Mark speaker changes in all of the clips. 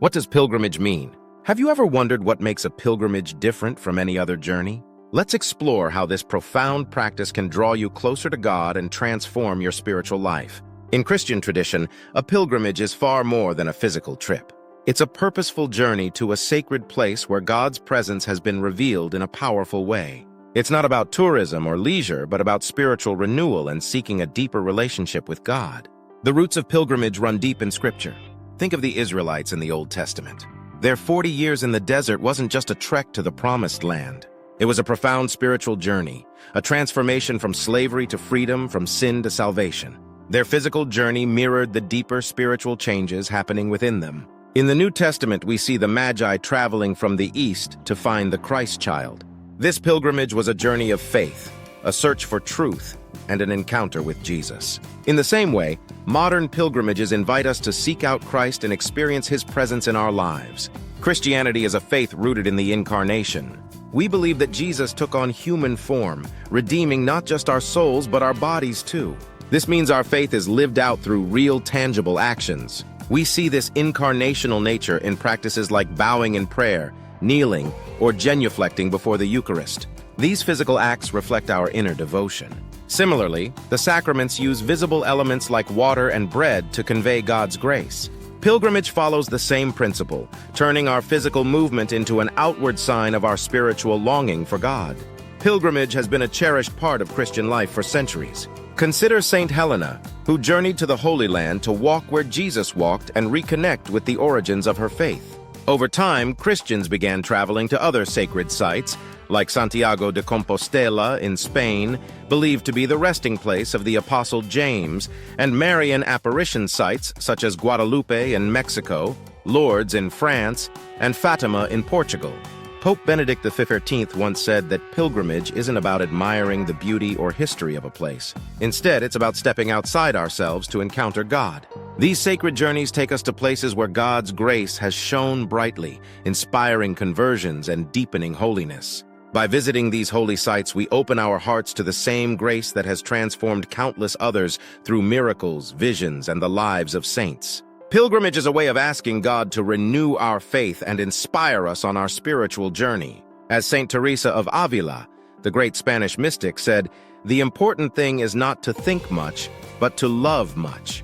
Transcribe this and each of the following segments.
Speaker 1: What does pilgrimage mean? Have you ever wondered what makes a pilgrimage different from any other journey? Let's explore how this profound practice can draw you closer to God and transform your spiritual life. In Christian tradition, a pilgrimage is far more than a physical trip. It's a purposeful journey to a sacred place where God's presence has been revealed in a powerful way. It's not about tourism or leisure, but about spiritual renewal and seeking a deeper relationship with God. The roots of pilgrimage run deep in Scripture. Think of the Israelites in the Old Testament. Their 40 years in the desert wasn't just a trek to the Promised Land. It was a profound spiritual journey, a transformation from slavery to freedom, from sin to salvation. Their physical journey mirrored the deeper spiritual changes happening within them. In the New Testament, we see the Magi traveling from the east to find the Christ child. This pilgrimage was a journey of faith, a search for truth, and an encounter with Jesus. In the same way, modern pilgrimages invite us to seek out Christ and experience His presence in our lives. Christianity is a faith rooted in the incarnation. We believe that Jesus took on human form, redeeming not just our souls but our bodies too. This means our faith is lived out through real, tangible actions. We see this incarnational nature in practices like bowing in prayer, kneeling, or genuflecting before the Eucharist. These physical acts reflect our inner devotion. Similarly, the sacraments use visible elements like water and bread to convey God's grace. Pilgrimage follows the same principle, turning our physical movement into an outward sign of our spiritual longing for God. Pilgrimage has been a cherished part of Christian life for centuries. Consider Saint Helena, who journeyed to the Holy Land to walk where Jesus walked and reconnect with the origins of her faith. Over time, Christians began traveling to other sacred sites, like Santiago de Compostela in Spain, believed to be the resting place of the Apostle James, and Marian apparition sites such as Guadalupe in Mexico, Lourdes in France, and Fatima in Portugal. Pope Benedict XVI once said that pilgrimage isn't about admiring the beauty or history of a place. Instead, it's about stepping outside ourselves to encounter God. These sacred journeys take us to places where God's grace has shone brightly, inspiring conversions and deepening holiness. By visiting these holy sites, we open our hearts to the same grace that has transformed countless others through miracles, visions, and the lives of saints. Pilgrimage is a way of asking God to renew our faith and inspire us on our spiritual journey. As Saint Teresa of Avila, the great Spanish mystic, said, "The important thing is not to think much, but to love much."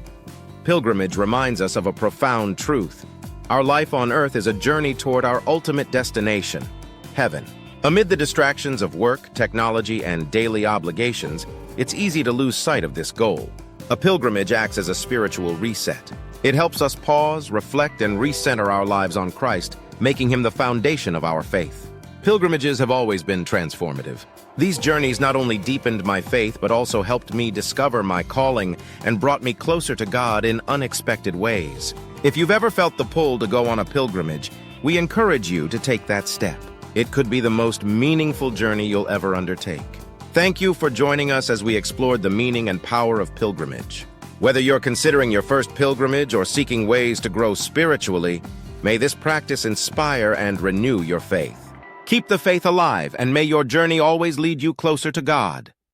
Speaker 1: Pilgrimage reminds us of a profound truth. Our life on earth is a journey toward our ultimate destination, heaven. Amid the distractions of work, technology, and daily obligations, it's easy to lose sight of this goal. A pilgrimage acts as a spiritual reset. It helps us pause, reflect, and recenter our lives on Christ, making Him the foundation of our faith. Pilgrimages have always been transformative. These journeys not only deepened my faith, but also helped me discover my calling and brought me closer to God in unexpected ways. If you've ever felt the pull to go on a pilgrimage, we encourage you to take that step. It could be the most meaningful journey you'll ever undertake. Thank you for joining us as we explored the meaning and power of pilgrimage. Whether you're considering your first pilgrimage or seeking ways to grow spiritually, may this practice inspire and renew your faith. Keep the faith alive, and may your journey always lead you closer to God.